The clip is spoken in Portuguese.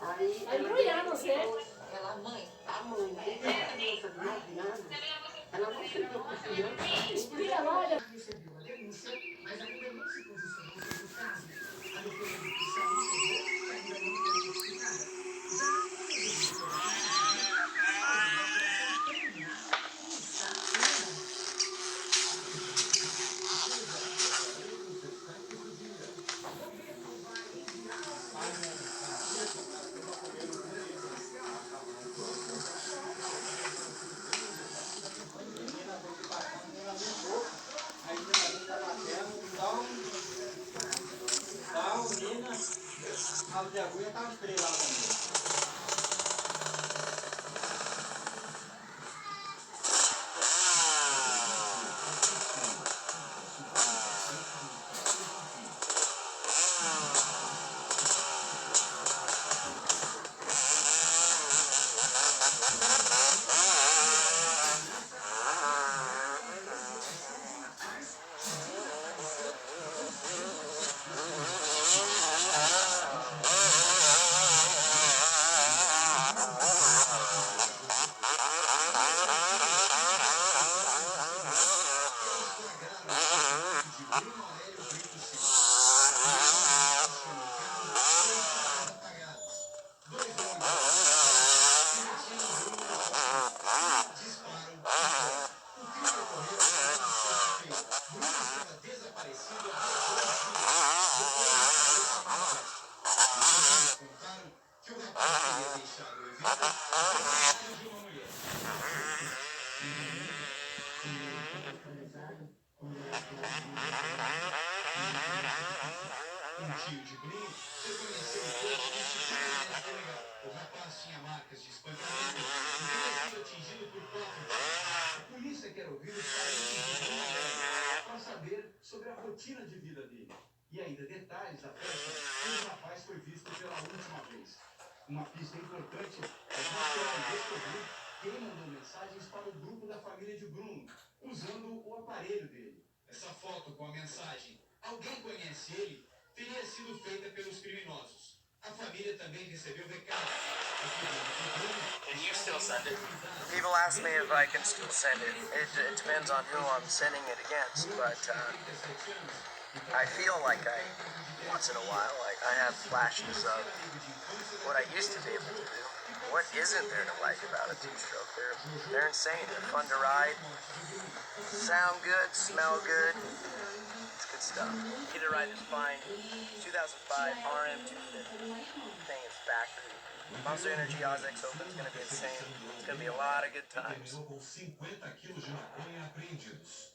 Aí Vai ela embrulhar você. ela, a mãe, desde a criança de 9 anos, ela não ficou confiando. Inspira lá, olha. Recebeu a denúncia, mas ainda não se posicionou sobre o caso. A defesa do policial informou que ainda não foi identificada. Já a Corregedoria da Polícia Civil informou da operação preliminar e está em andamento. Os destaques do dia. O governo vai enviar ao Congresso uma medida emergencial que autoriza a compra de vacinas contra a Cabo de agulha tá estrela lá também. Bruno Aurélio Brito Silva. Crianças estacionam o carro sem entradas apagadas. Dois homens armados investiram Bruno no shopping e disparam e fogem. O crime ocorreu na sexta-feira. Bruno estava desaparecido há 2 dias, depois de sair da faculdade. Os vizinhos contaram que o rapaz teria deixado o evento acompanhado de uma mulher. Um tio de Bruno reconheceu o corpo no sistema médico legal. O rapaz tinha marcas de espancamento e teria sido atingido por 4 tiros. A polícia quer ouvir os parentes de Bruno Aurélio para saber sobre a rotina de vida dele. E ainda detalhes da festa onde o rapaz foi visto pela última vez. Uma pista importante é que descobrir quem mandou mensagens para o grupo da família de Bruno, usando o aparelho dele. Essa foto com a mensagem "Alguém conhece ele?" teria sido feita pelos criminosos. A família também recebeu recados. Can you still send it? People ask me if I can still send it. It depends on who I'm sending it against, but I feel like once in a while, like I have flashes of what I used to be able to do. What isn't there to like about a two-stroke? They're insane. They're fun to ride. Sound good, smell good. It's good stuff. Get to ride this fine 2005 RM250. Thing is factory. Monster Energy Ozx Open is going to be insane. It's going to be a lot of good times. Com 50 quilos de maconha apreendidos.